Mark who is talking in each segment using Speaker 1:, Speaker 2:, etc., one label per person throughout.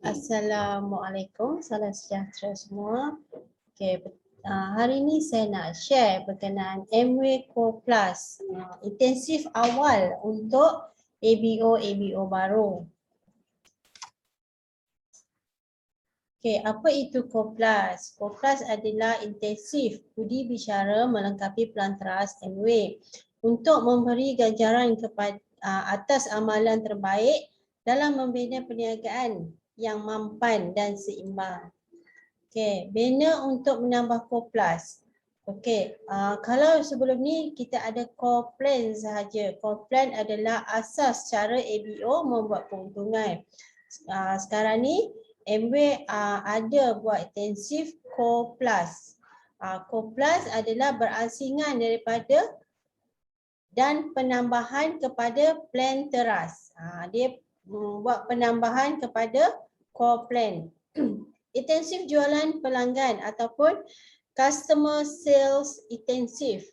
Speaker 1: Assalamualaikum, salam sejahtera semua. Okay, hari ini saya nak share berkenaan MW Core Plus, intensif awal untuk ABO baru. Okay, apa itu Core Plus? Core Plus adalah intensif budi bicara melengkapi pelantaras MW untuk memberi ganjaran kepada atas amalan terbaik dalam membina perniagaan yang mampan dan seimbang. Okey, bina untuk menambah core plus. Okey, kalau sebelum ni kita ada core plan sahaja. Core plan adalah asas cara ABO membuat keuntungan. Sekarang ni MW ada buat intensif core plus. Core plus adalah berasingan daripada dan penambahan kepada plan teras. Dia buat penambahan kepada core plan. Intensif jualan pelanggan ataupun customer sales intensif.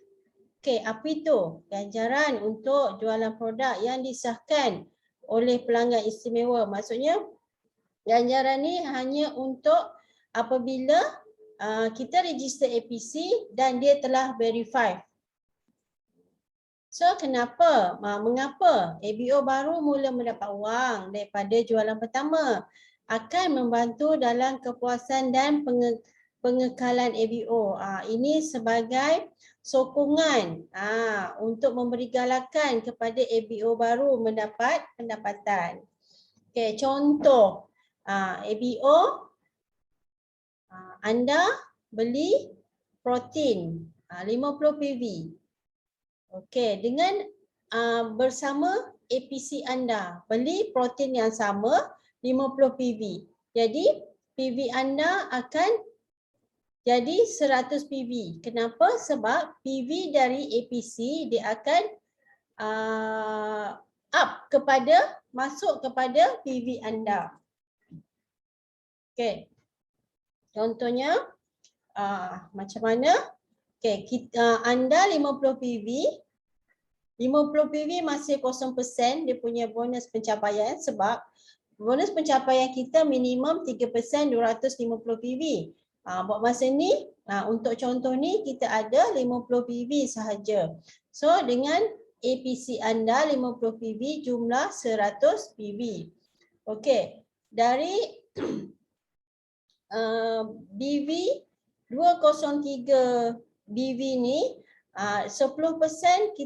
Speaker 1: Okey, apa itu? Ganjaran untuk jualan produk yang disahkan oleh pelanggan istimewa. Maksudnya ganjaran ni hanya untuk apabila kita register APC dan dia telah verify. So kenapa? Mengapa ABO baru mula mendapat wang daripada jualan pertama? Akan membantu dalam kepuasan dan pengekalan ABO. Ini sebagai sokongan untuk memberi galakan kepada ABO baru mendapat pendapatan. Okey, contoh ABO anda beli protein 50 PV. Okey, dengan bersama APC anda beli protein yang sama 50 PV. Jadi PV anda akan jadi 100 PV. Kenapa? Sebab PV dari APC dia akan masuk kepada PV anda. Okey. Contohnya macam mana? Okey, anda 50 PV. 50 PV masih 0% dia punya bonus pencapaian sebab bonus pencapaian kita minimum 3% 250 PV. Buat masa ni untuk contoh ni kita ada 50 PV sahaja. So dengan APC anda 50 PV jumlah 100 PV. Okey, dari BV 203 BV ni 10%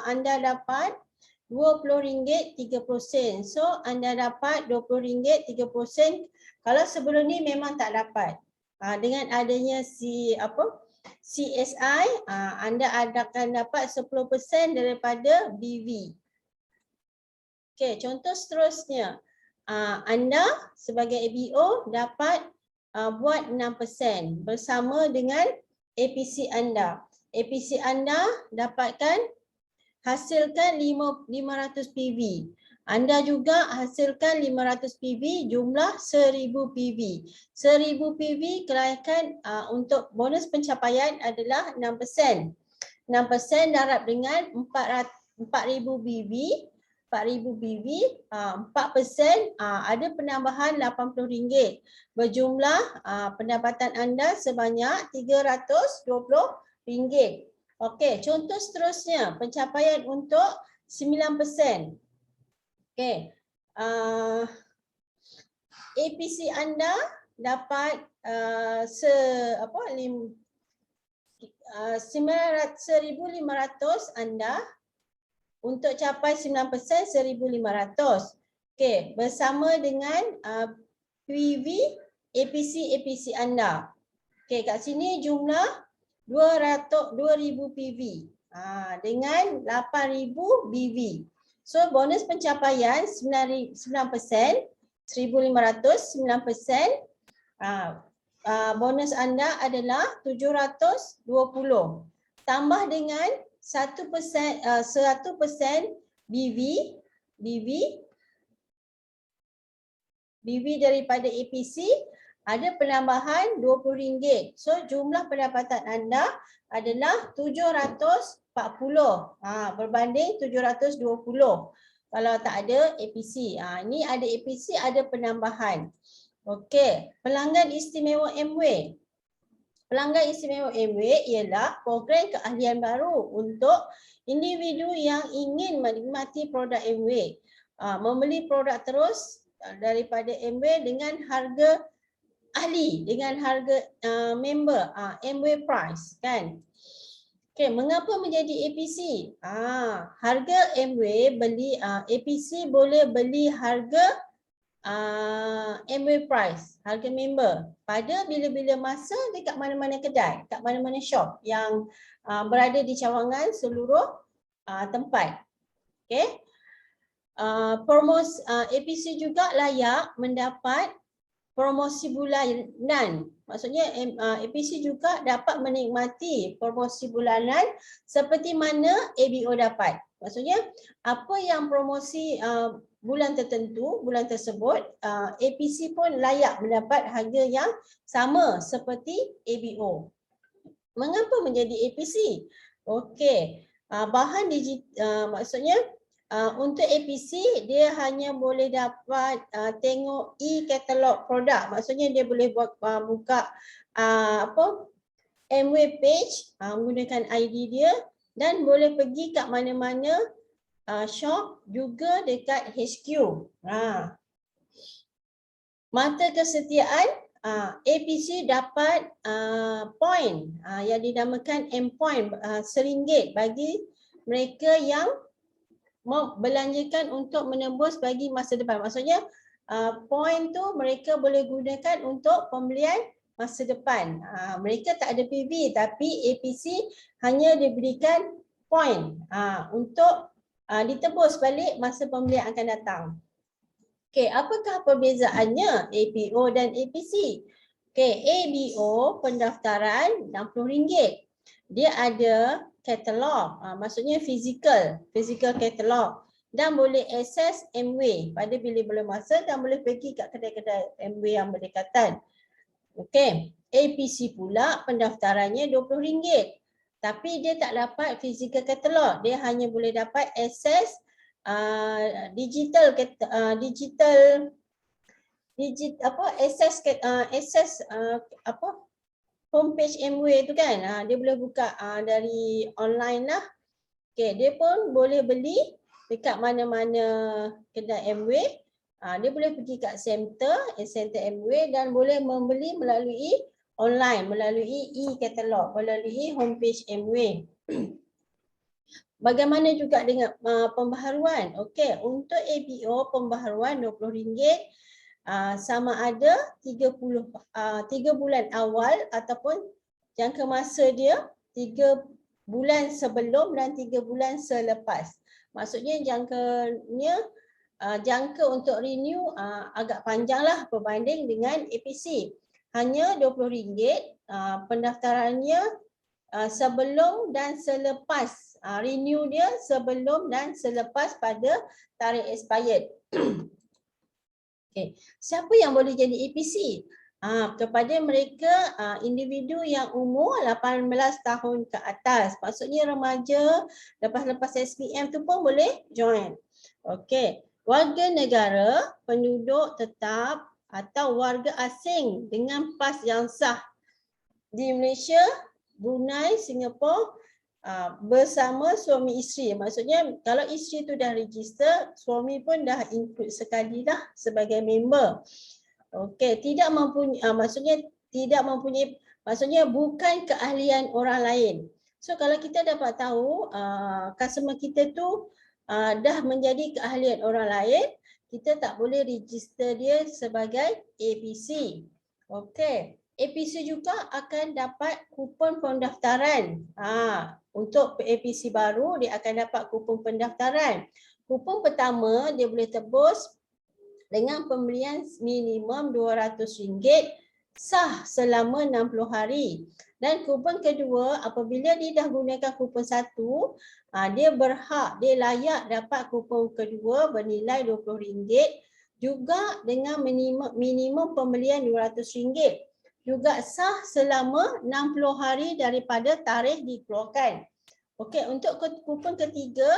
Speaker 1: anda dapat RM20.30. So anda dapat RM20.30. Kalau sebelum ni memang tak dapat. Dengan adanya CSI anda akan dapat 10% daripada BV. Okey, contoh seterusnya. Anda sebagai ABO dapat buat 6% bersama dengan APC anda. APC anda hasilkan 500 PV. Anda juga hasilkan 500 PV jumlah 1000 PV. 1000 PV kelayakan untuk bonus pencapaian adalah 6%. 6% darab dengan 4000 PV. 4000 PV, 4% ada penambahan RM80. Berjumlah pendapatan anda sebanyak RM320. Okey, contoh seterusnya, pencapaian untuk 9%. Okey, APC anda dapat 1,500 anda untuk capai 9% 1,500. Okey, bersama dengan PV APC anda. Okey, kat sini jumlah 2,000 PV dengan 8,000 BV. So bonus pencapaian 9%, 1,500, 9%. Bonus anda adalah 720. Tambah dengan 100% BV daripada APC ada penambahan RM20. So jumlah pendapatan anda adalah 740 berbanding 720. Kalau tak ada APC. Ini ada APC, ada penambahan. Okey, pelanggan istimewa MW. Pelanggan istimewa MW ialah program keahlian baru untuk individu yang ingin menikmati produk MW. Membeli produk terus daripada MW dengan harga ahli, dengan harga member, MW price kan. Okey, mengapa menjadi APC? Harga MW beli APC boleh beli harga MW price, harga member pada bila-bila masa dekat mana-mana kedai, kat mana-mana shop yang berada di cawangan seluruh tempat. Okey. APC juga layak mendapat promosi bulanan. Maksudnya APC juga dapat menikmati promosi bulanan seperti mana ABO dapat. Maksudnya apa yang promosi bulan tertentu, bulan tersebut, APC pun layak mendapat harga yang sama seperti ABO. Mengapa menjadi APC? Okey, bahan digital, maksudnya untuk APC dia hanya boleh dapat tengok e-katalog produk. Maksudnya dia boleh buat buka MW page menggunakan ID dia dan boleh pergi kat mana-mana shop juga dekat HQ. Mata kesetiaan, APC dapat point yang dinamakan M-point RM1 bagi mereka yang belanjakan untuk menembus bagi masa depan. Maksudnya point tu mereka boleh gunakan untuk pembelian masa depan. Mereka tak ada PV tapi APC hanya diberikan point untuk ditebus balik masa pembelian akan datang. Okey, apakah perbezaannya APO dan APC? Okey, ABO pendaftaran RM60. Dia ada katalog, maksudnya physical katalog dan boleh akses MW pada bila-bila masa dan boleh pergi kat kedai-kedai MW yang berdekatan. Okey, APC pula pendaftarannya RM20. Tapi dia tak dapat physical katalog, dia hanya boleh dapat akses homepage MW tu kan. Dia boleh buka dari online lah. Okey, dia pun boleh beli dekat mana-mana kedai MW. Dia boleh pergi kat center MW dan boleh membeli melalui online, melalui e-katalog, melalui homepage MW. Bagaimana juga dengan pembaharuan? Okey, untuk ABO pembaharuan RM20 sama ada 3 bulan awal ataupun jangka masa dia 3 bulan sebelum dan 3 bulan selepas. Maksudnya jangka untuk renew agak panjanglah berbanding dengan APC. Hanya RM20, pendaftarannya sebelum dan selepas, renew dia sebelum dan selepas pada tarikh expired. Okay. Siapa yang boleh jadi APC? Kepada mereka individu yang umur 18 tahun ke atas. Maksudnya remaja, lepas-lepas SPM tu pun boleh join. Okey. Warga negara, penduduk tetap atau warga asing dengan PAS yang sah di Malaysia, Brunei, Singapura bersama suami isteri. Maksudnya kalau isteri tu dah register, suami pun dah include sekali dah sebagai member. Okey, maksudnya bukan keahlian orang lain. So kalau kita dapat tahu customer kita tu dah menjadi keahlian orang lain, kita tak boleh register dia sebagai APC. Okey. APC juga akan dapat kupon pendaftaran. Untuk APC baru dia akan dapat kupon pendaftaran. Kupon pertama dia boleh tebus dengan pembelian minimum RM200 sah selama 60 hari. Dan kupon kedua apabila dia dah gunakan kupon satu, dia layak dapat kupon kedua bernilai RM20 juga dengan minimum pembelian RM200. Juga sah selama 60 hari daripada tarikh dikeluarkan. Okey, untuk kupon ketiga,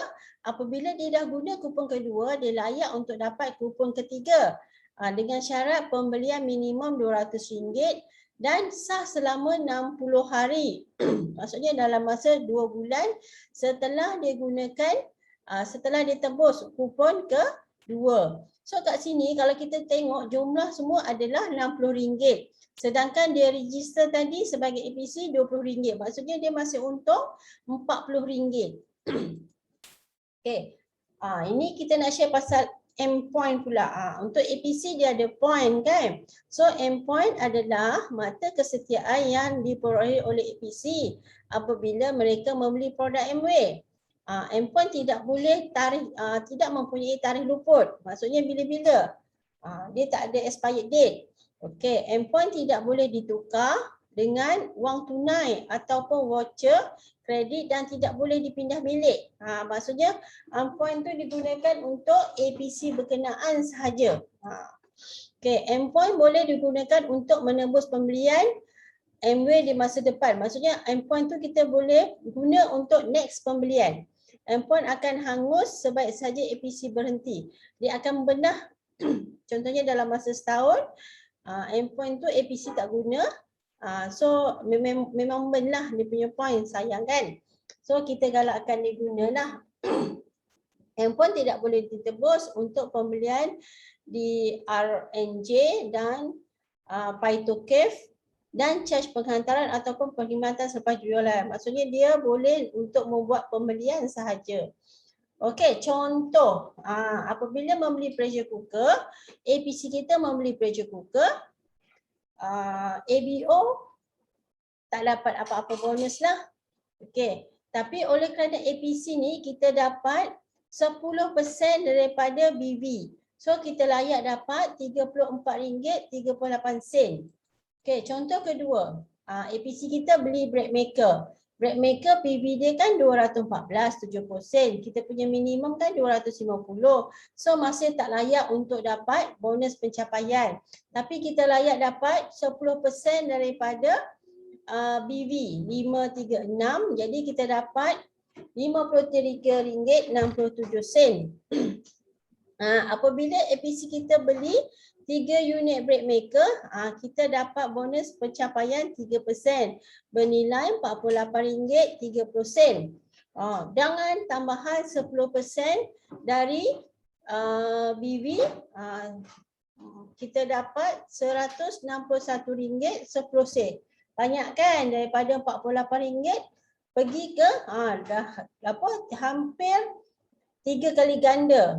Speaker 1: apabila dia dah guna kupon kedua, dia layak untuk dapat kupon ketiga. Dengan syarat pembelian minimum RM200 dan sah selama 60 hari. Maksudnya dalam masa 2 bulan setelah dia gunakan, setelah dia tebus kupon kedua. So kat sini kalau kita tengok jumlah semua adalah RM60. Sedangkan dia register tadi sebagai APC RM20. Maksudnya dia masih untung RM40. Okey. Ini kita nak share pasal M point pula. Untuk APC dia ada point kan. So M point adalah mata kesetiaan yang diperolehi oleh APC apabila mereka membeli produk Amway. M point tidak boleh tarikh, tidak mempunyai tarikh luput. Maksudnya bila-bila. Dia tak ada expired date. Okey, M point tidak boleh ditukar dengan wang tunai ataupun voucher kredit dan tidak boleh dipindah bilik. Maksudnya M point tu digunakan untuk APC berkenaan sahaja. Okey, M point boleh digunakan untuk menembus pembelian Amway di masa depan. Maksudnya M point tu kita boleh guna untuk next pembelian. M point akan hangus sebaik saja APC berhenti. Dia akan benah contohnya dalam masa setahun, M point tu APC tak guna. So memang benar dia punya point, sayang kan. So kita galakkan dia gunalah. M point tidak boleh ditebus untuk pembelian di RNJ dan Phytocaf dan charge penghantaran ataupun perkhidmatan selepas jualan. Maksudnya dia boleh untuk membuat pembelian sahaja. Okey, contoh apabila membeli pressure cooker, APC kita membeli pressure cooker, ABO tak dapat apa-apa bonus lah. Okey, tapi oleh kerana APC ni kita dapat 10% daripada BV. So kita layak dapat RM34.38. Okey, contoh kedua, APC kita beli bread maker. Bread maker PV dia kan 214, 70 sen. Kita punya minimum kan 250. So masih tak layak untuk dapat bonus pencapaian. Tapi kita layak dapat 10% daripada BV 536. Jadi kita dapat RM53.67. Apabila APC kita beli 3 unit bread maker, kita dapat bonus pencapaian 3% bernilai RM48.30. Dengan tambahan 10% dari BV, kita dapat RM161.10. Banyak kan, daripada RM48 pergi ke dah hampir 3 kali ganda.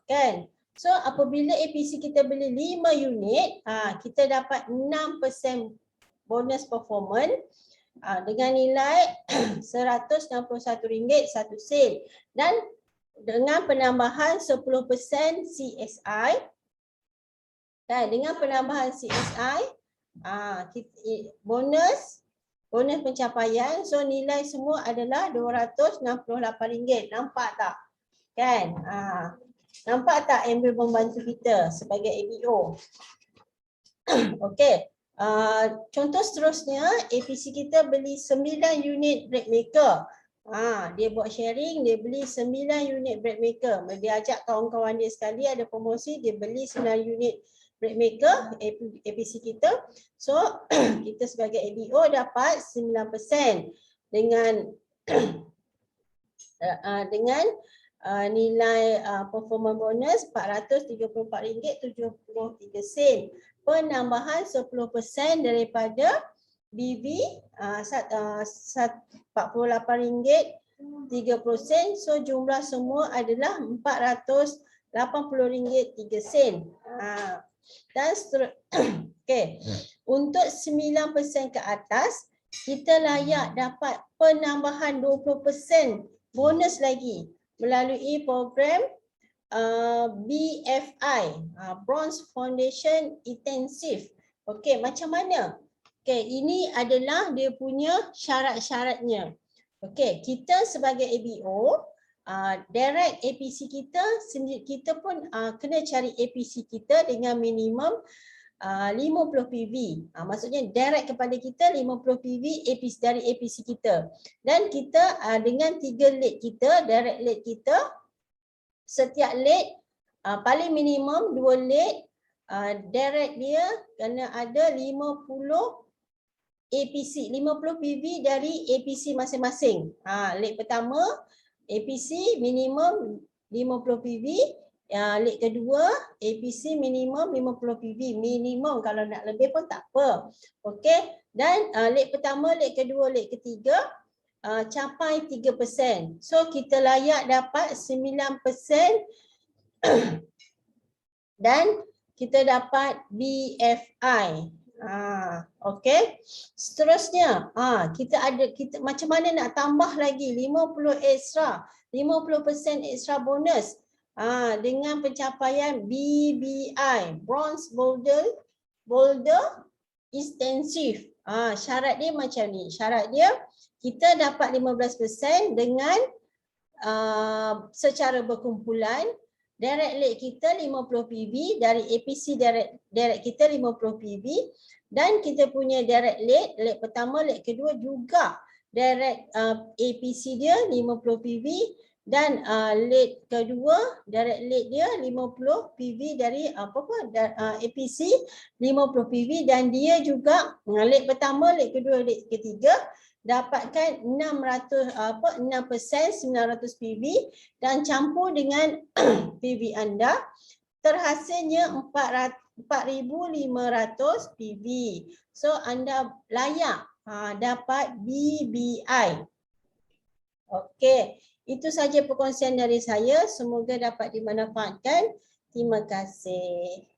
Speaker 1: Kan? So apabila APC kita beli 5 unit, kita dapat 6% bonus performance dengan nilai RM161.01 dan dengan penambahan 10% CSI. Dan dengan penambahan CSI, bonus pencapaian, so nilai semua adalah RM268. Nampak tak? Kan? Nampak tak Amway membantu kita sebagai ABO? Okey. Contoh seterusnya, APC kita beli 9 unit bread maker. Dia buat sharing, dia beli 9 unit bread maker. Dia ajak kawan-kawan dia sekali ada promosi, dia beli 9 unit bread maker APC kita. So kita sebagai ABO dapat 9% dengan nilai performance bonus RM434.73. Penambahan 10% daripada BV RM48.30. So jumlah semua adalah RM480.03. Dan okay. Untuk 9% ke atas, kita layak dapat penambahan 20% bonus lagi melalui program BFI, Bronze Foundation Intensive. Okey, macam mana? Okey, ini adalah dia punya syarat-syaratnya. Okey, kita sebagai ABO, direct APC kita pun kena cari APC kita dengan minimum 50 PV. Maksudnya direct kepada kita 50 PV APC dari APC kita. Dan kita dengan 3 lead kita, direct lead kita, setiap lead paling minimum 2 lead, direct dia kena ada 50 APC, 50 PV dari APC masing-masing. Lead pertama APC minimum 50 PV, lead kedua APC minimum 50 PV, minimum, kalau nak lebih pun tak apa. Okey, dan lead pertama, lead kedua, lead ketiga capai 3%. So kita layak dapat 9% dan kita dapat BFI. Okey. Seterusnya, kita macam mana nak tambah lagi 50 extra, 50% extra bonus dengan pencapaian BBI, Bronze Boulder Intensive. Syarat dia macam ni. Syarat dia kita dapat 15% dengan secara berkumpulan. Direct lead kita 50 PV, dari APC direct kita 50 PV, dan kita punya direct lead pertama, lead kedua juga direct APC dia 50 PV, dan lead kedua direct lead dia 50 PV dari APC 50 PV, dan dia juga lead pertama, lead kedua, lead ketiga dapatkan 6% 900 PV dan campur dengan PV anda, terhasilnya 4,500 PV. So anda layak dapat BBI. Okey, itu saja perkongsian dari saya. Semoga dapat dimanfaatkan. Terima kasih.